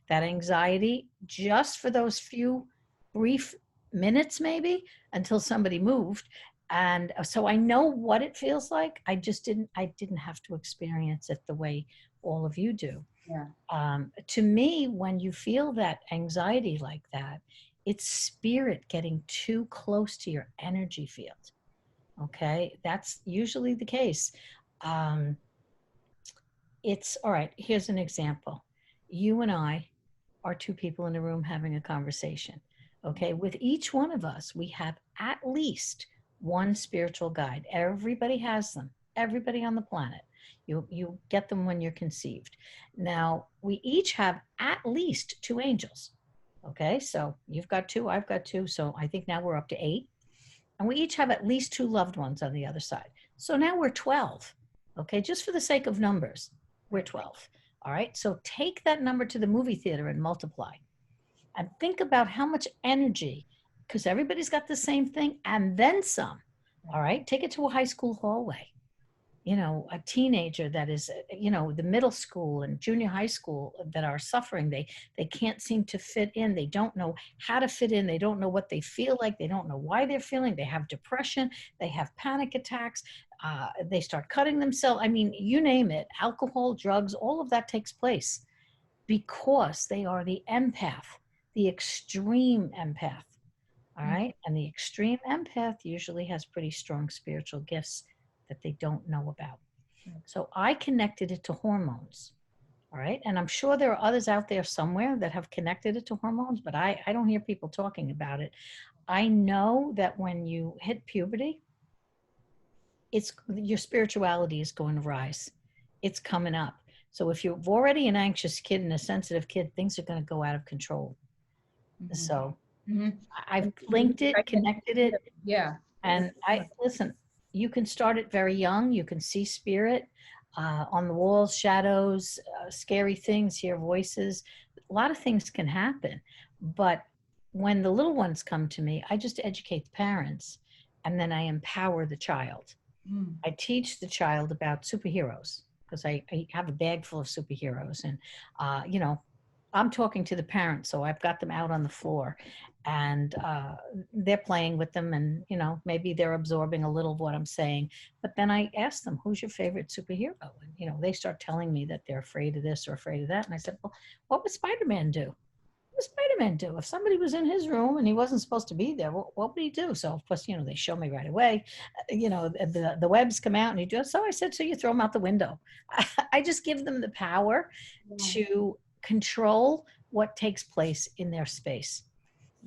that anxiety just for those few brief minutes, maybe until somebody moved. And so I know what it feels like. I didn't have to experience it the way all of you do. yeah. To me, when you feel that anxiety like that, it's spirit getting too close to your energy field. Okay, that's usually the case. Um, it's all right. Here's an example. You and I are two people in a room having a conversation. Okay, with each one of us, we have at least one spiritual guide. Everybody has them. Everybody on the planet. You get them when you're conceived. Now, we each have at least two angels. Okay, so you've got two, I've got two. So I think now we're up to eight. And we each have at least two loved ones on the other side. So now we're 12. Okay, just for the sake of numbers, we're 12. All right, so take that number to the movie theater and multiply. And think about how much energy, because everybody's got the same thing and then some. All right, take it to a high school hallway. A teenager that is, the middle school and junior high school that are suffering. They can't seem to fit in. They don't know how to fit in. They don't know what they feel like. They don't know why they're feeling. They have depression. They have panic attacks. They start cutting themselves. I mean, you name it, alcohol, drugs, all of that takes place because they are the empath, the extreme empath. All Mm. right. And the extreme empath usually has pretty strong spiritual gifts that they don't know about. So I connected it to hormones. All right. And I'm sure there are others out there somewhere that have connected it to hormones, but I don't hear people talking about it. I know that when you hit puberty, it's your spirituality is going to rise. It's coming up. So if you're already an anxious kid and a sensitive kid, things are going to go out of control. Mhm. So Mhm. I've And linked it, pregnant, connected it, yeah. and I listen. You can start it very young. You can see spirit on the walls, shadows, scary things, hear voices. A lot of things can happen, but when the little ones come to me, I just educate the parents, and then I empower the child. Mm. I teach the child about superheroes because I have a bag full of superheroes, and you know, I'm talking to the parents, so I've got them out on the floor, and they're playing with them, and you know, maybe they're absorbing a little of what I'm saying. But then I ask them, "Who's your favorite superhero?" And you know, they start telling me that they're afraid of this or afraid of that, and I said, "Well, what would Spider-Man do? What does Spider-Man do? If somebody was in his room and he wasn't supposed to be there, what would he do?" So of course, you know, they show me right away. You know, the webs come out and he just. So I said, so you throw them out the window. I just give them the power Yeah. to control what takes place in their space,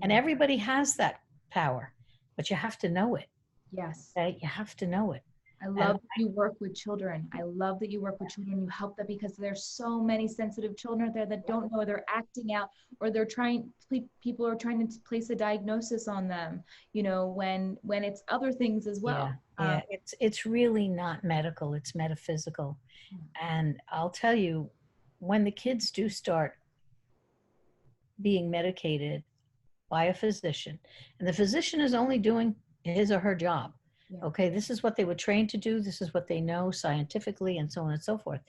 and Yeah. everybody has that power, but you have to know it. Yes. Okay, you have to know it. I And love that you work with children. I love that you work with children. You help them because there's so many sensitive children out there that don't know they're acting out, or they're trying. People are trying to place a diagnosis on them. You know, when it's other things as yeah, well. yeah, it's really not medical, it's metaphysical. And I'll tell you, when the kids do start being medicated by a physician, and the physician is only doing his or her job. Yeah. Okay, this is what they were trained to do, this is what they know scientifically, and so on and so forth.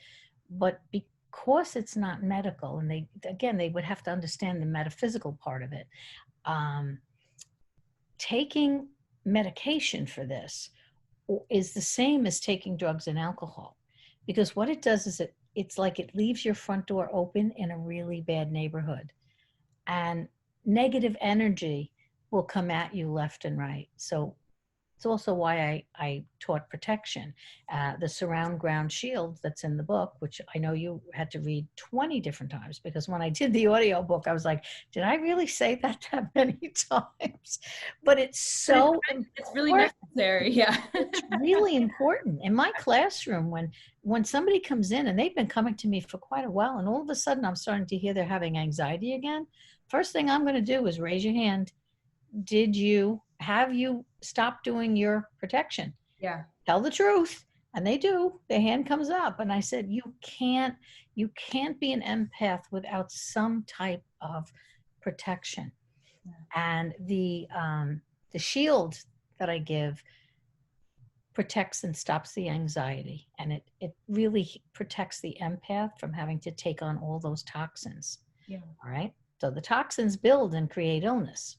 But because it's not medical, and they, again, they would have to understand the metaphysical part of it, um, taking medication for this is the same as taking drugs and alcohol, because what it does is it's like it leaves your front door open in a really bad neighborhood, and negative energy will come at you left and right. So it's also why I taught protection. The surround ground shield that's in the book, which I know you had to read 20 different times, because when I did the audio book, I was like, did I really say that many times? But it's But so it's really important. necessary. Yeah. It's really important. In my classroom, when somebody comes in and they've been coming to me for quite a while, and all of a sudden I'm starting to hear they're having anxiety again, first thing I'm going to do is raise your hand. Did you have you stopped doing your protection? Yeah. Tell the truth. And they do. Their hand comes up. And I said, you can't be an empath without some type of protection. Yeah. And the shield that I give protects and stops the anxiety. And it really protects the empath from having to take on all those toxins. Yeah. All right. So the toxins build and create illness.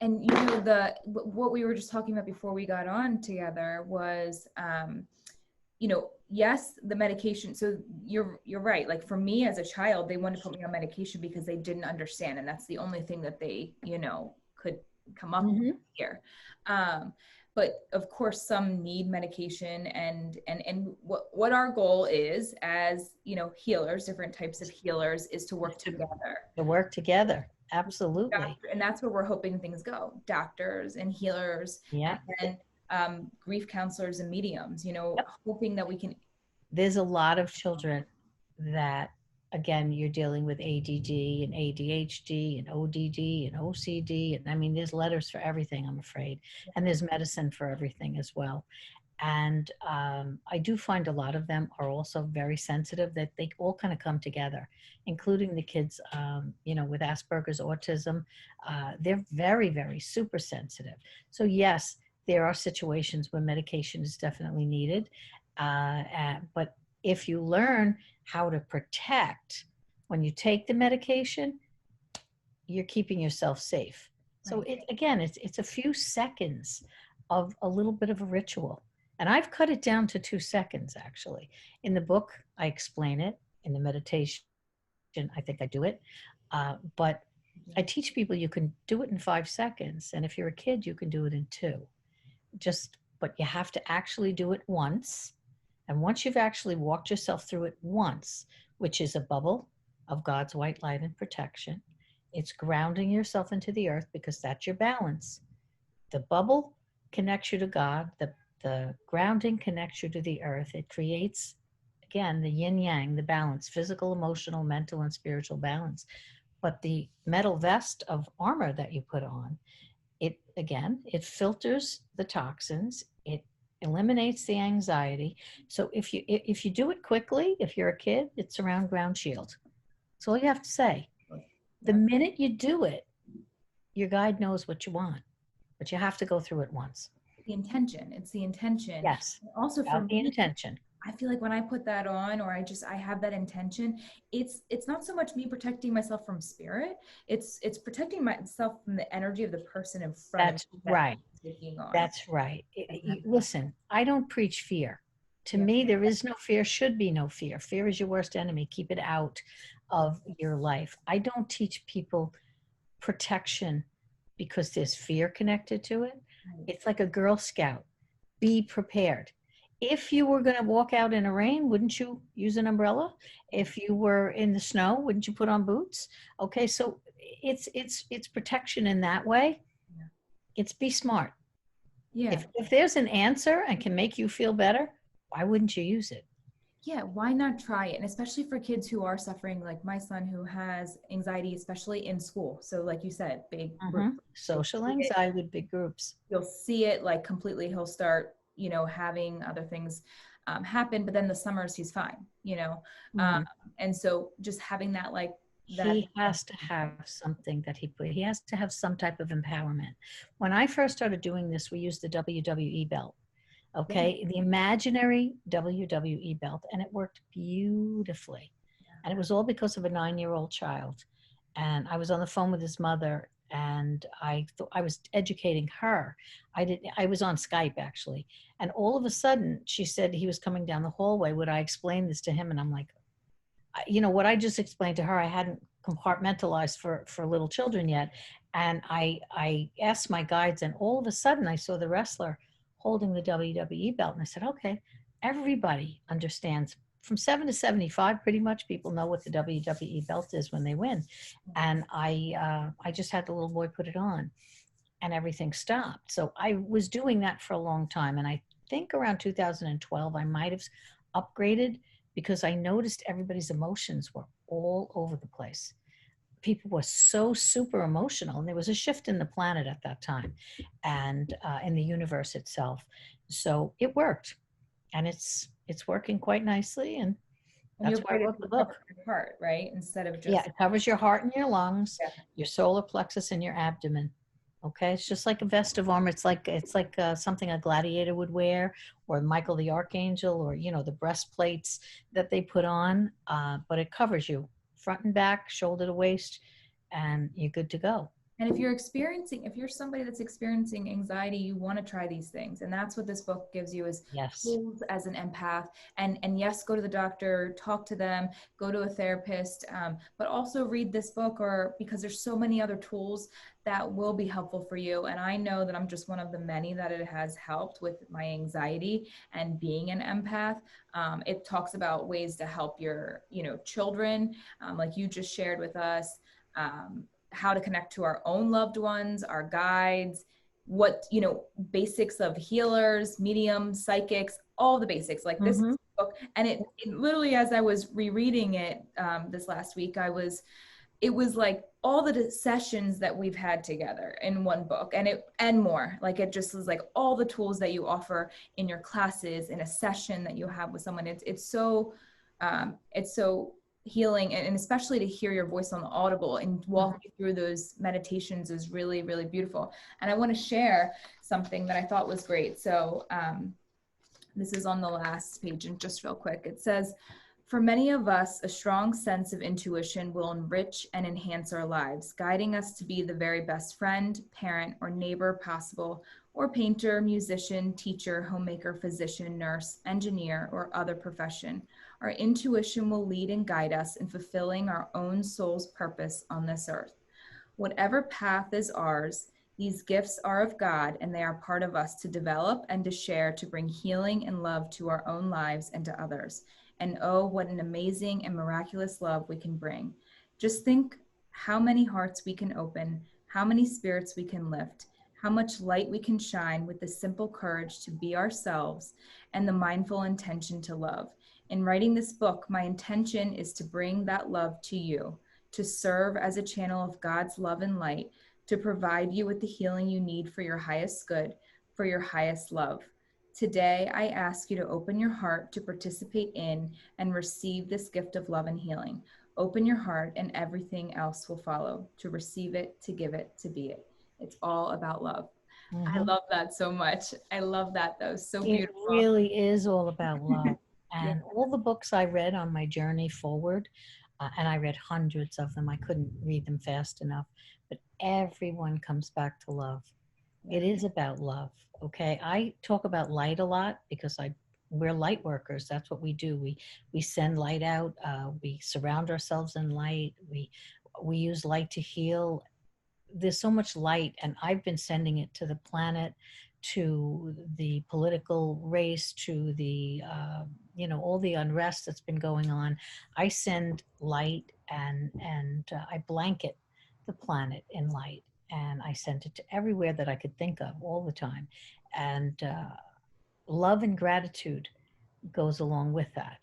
And you know, the what we were just talking about before we got on together was you know, yes, the medication. So you're right. Like for me as a child, they wanted to put me on medication because they didn't understand, and that's the only thing that they, you know, could come up with Mm-hmm. here. Um, but of course, some need medication, and what our goal is as, you know, healers, different types of healers, is to work together. To work together. Absolutely. And that's where we're hoping things go. Doctors and healers, Yeah. and grief counselors and mediums. You know, Yep. hoping that we can. There's a lot of children that, again, you're dealing with ADD and ADHD and ODD and OCD. And I mean, there's letters for everything, I'm afraid. And there's medicine for everything as well. And I do find a lot of them are also very sensitive, that they all kind of come together, including the kids, you know, with Asperger's, autism. They're very, very super sensitive. So yes, there are situations where medication is definitely needed. But if you learn how to protect when you take the medication, you're keeping yourself safe. So Right. it, again, it's a few seconds of a little bit of a ritual. And I've cut it down to 2 seconds actually. In the book, I explain it. In the meditation, I think I do it. But I teach people you can do it in 5 seconds. And if you're a kid, you can do it in two. But you have to actually do it once. And once you've actually walked yourself through it once, which is a bubble of God's white light and protection, it's grounding yourself into the earth because that's your balance. The bubble connects you to God. The the grounding connects you to the earth. It creates, again, the yin yang, the balance, physical, emotional, mental, and spiritual balance. But the metal vest of armor that you put on, it again, it filters the toxins. It eliminates the anxiety. So if you do it quickly, if you're a kid, it's around ground shield. That's all you have to say. The Yeah. minute you do it, your guide knows what you want, but you have to go through it once. The intention. It's the intention. Yes, Also for about the me, intention. I feel like when I put that on, or I have that intention, it's not so much me protecting myself from spirit. It's protecting myself from the energy of the person in front of That's me that right. I'm taking on. That's right. And that's Listen, I don't preach fear. To yeah. me, there is no fear, should be no fear. Fear is your worst enemy. Keep it out of your life. I don't teach people protection because there's fear connected to it. Right. It's like a Girl Scout. Be prepared. If you were going to walk out in the rain, wouldn't you use an umbrella? If you were in the snow, wouldn't you put on boots? Okay, so it's protection in that way. Yeah. It's be smart. Yeah. If there's an answer and can make you feel better, why wouldn't you use it? Yeah, why not try it? And especially for kids who are suffering, like my son who has anxiety, especially in school. So, like you said, big group. You'll Social see it, anxiety with big groups. you'll see it like completely. He'll start, having other things happen, but then the summers he's fine, Um, Mhm. and so just having that, like that. He has to have something that he has to have some type of empowerment. When I first started doing this, we used the WWE belt. Yeah. Okay, the imaginary WWE belt, and it worked beautifully. And it was all because of a 9-year-old child. And I was on the phone with his mother, and I was educating her. I was on Skype actually, and all of a sudden she said he was coming down the hallway. Would I explain this to him? And I'm like, what I just explained to her, I hadn't compartmentalized for little children yet. And I asked my guides, and all of a sudden I saw the wrestler holding the WWE belt, and I said, okay, everybody understands. From 7 to 75, pretty much people know what the WWE belt is when they win. And I just had the little boy put it on, and everything stopped. So I was doing that for a long time, and I think around 2012 I might have upgraded because I noticed everybody's emotions were all over the place. People were so super emotional, and there was a shift in the planet at that time, and in the universe itself. So it worked, and it's working quite nicely, and And that's you're why I right, wrote to the cover book. your heart, right? Instead of Yeah, just, it covers your heart and your lungs, yeah. your solar plexus, and your abdomen. Okay, it's just like a vest of armor. It's like something a gladiator would wear, or Michael the Archangel, or the breastplates that they put on. But it covers you front and back, shoulder to waist, and you're good to go. And if you're somebody that's experiencing anxiety, you want to try these things. And that's what this book gives you is Yes. tools as an empath. And yes, go to the doctor, talk to them, go to a therapist, but also read this book, or because there's so many other tools that will be helpful for you. And I know that I'm just one of the many that it has helped with my anxiety and being an empath. It talks about ways to help your, children, like you just shared with us. How to connect to our own loved ones, our guides, what, basics of healers, mediums, psychics, all the basics. Like this Mm-hmm. book, and it literally, as I was rereading it this last week, it was like all the sessions that we've had together in one book, and more. Like it just was like all the tools that you offer in your classes, in a session that you have with someone. It's so healing, and especially to hear your voice on the audible and walk you through those meditations is really, really beautiful. And I want to share something that I thought was great. So this is on the last page, and just real quick, it says, for many of us, a strong sense of intuition will enrich and enhance our lives, guiding us to be the very best friend, parent, or neighbor possible, or painter, musician, teacher, homemaker, physician, nurse, engineer, or other profession. Our intuition will lead and guide us in fulfilling our own soul's purpose on this earth. Whatever path is ours, these gifts are of God, and they are part of us to develop and to share, to bring healing and love to our own lives and to others. And oh, what an amazing and miraculous love we can bring. Just think how many hearts we can open, how many spirits we can lift, how much light we can shine with the simple courage to be ourselves and the mindful intention to love. In writing this book, my intention is to bring that love to you, to serve as a channel of God's love and light, to provide you with the healing you need for your highest good, for your highest love. Today, I ask you to open your heart to participate in and receive this gift of love and healing. Open your heart and everything else will follow. To receive it, to give it, to be it. It's all about love. I Mhm. love that so much. I love that though. So It beautiful. really is all about love. Yeah. And all the books I read on my journey forward, and I read hundreds of them, I couldn't read them fast enough, but everyone comes back to love. Yeah. It is about love. Okay. I talk about light a lot because we're light workers. That's what we do. We send light out. We surround ourselves in light. We use light to heal. There's so much light, and I've been sending it to the planet, to the political race, to the all the unrest that's been going on. I send light, and I blanket the planet in light, and I sent it to everywhere that I could think of all the time. And love and gratitude goes along with that.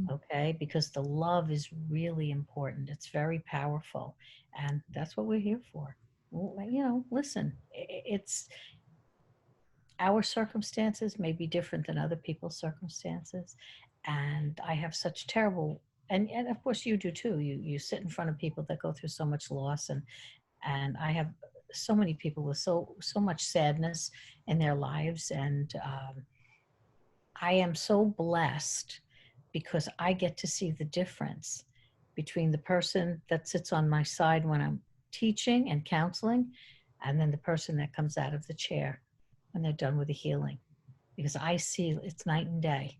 Okay, because the love is really important. It's very powerful, and that's what we're here for. Well, listen, it's our circumstances may be different than other people's circumstances, and I have such terrible, and of course you do too. You sit in front of people that go through so much loss, and I have so many people with so much sadness in their lives, and I am so blessed because I get to see the difference between the person that sits on my side when I'm teaching and counseling, and then the person that comes out of the chair when they're done with the healing. Because I see it's night and day.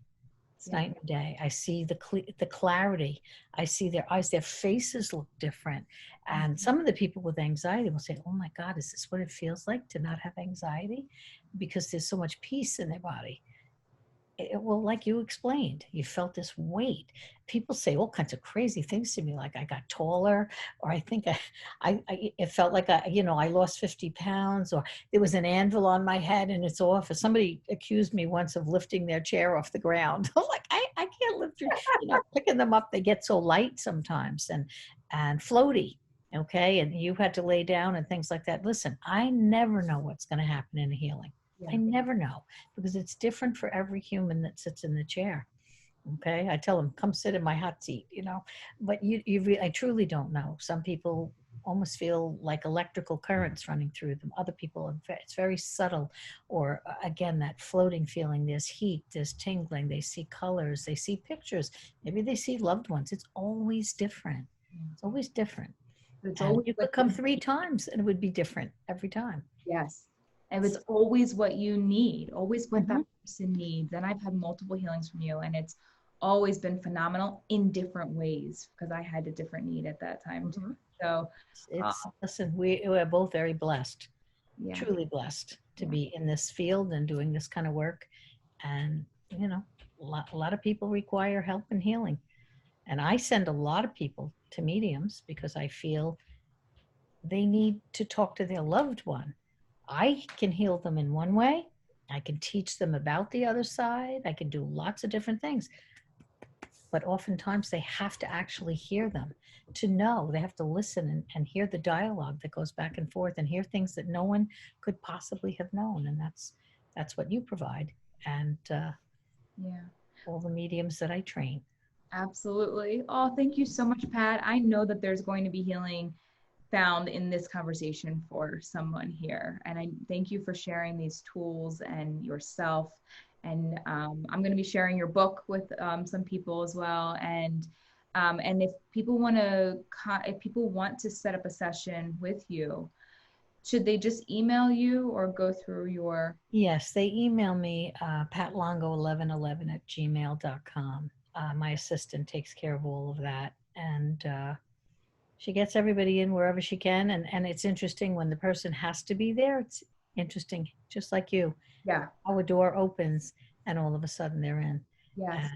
It's Yeah. night and day. I see the clarity. I see their eyes, their faces look different. And some of the people with anxiety will say, "Oh my God, is this what it feels like to not have anxiety?" Because there's so much peace in their body. Well, like you explained, you felt this weight. People say all kinds of crazy things to me, like I got taller, or I think it felt like I lost 50 pounds, or there was an anvil on my head and it's off. Or somebody accused me once of lifting their chair off the ground. I'm like, I can't lift your, picking them up. They get so light sometimes and floaty. Okay. And you had to lay down and things like that. Listen, I never know what's going to happen in a healing. I Yeah. never know because it's different for every human that sits in the chair. Okay. I tell them, come sit in my hot seat, but I truly don't know. Some people almost feel like electrical currents running through them. Other people, it's very subtle. Or again, that floating feeling, there's heat, there's tingling, they see colors, they see pictures. Maybe they see loved ones. It's always different. It's always different. But it's And always you what could come you 3 times and it would be different every time. yes. And it's So, always what you need, always what that mhm. person needs. And I've had multiple healings from you, and it's always been phenomenal in different ways because I had a different need at that time too. Mhm. So, uh, Listen, we're both very blessed, yeah, truly blessed to yeah, be in this field and doing this kind of work. And, a lot of people require help and healing. And I send a lot of people to mediums because I feel they need to talk to their loved one. I can heal them in one way. I can teach them about the other side. I can do lots of different things, but oftentimes they have to actually hear them to know. They have to listen and hear the dialogue that goes back and forth and hear things that no one could possibly have known. And that's what you provide, and yeah. all the mediums that I train. Absolutely. Oh, thank you so much, Pat. I know that there's going to be healing found in this conversation for someone here. And I thank you for sharing these tools and yourself. And I'm going to be sharing your book with some people as well. And if people want to set up a session with you, should they just email you or go through your? Yes, they email me, patlongo1111@gmail.com. My assistant takes care of all of that. And she gets everybody in wherever she can. And it's interesting when the person has to be there. It's interesting, just like you. Yeah. Our door opens and all of a sudden they're in. Yes.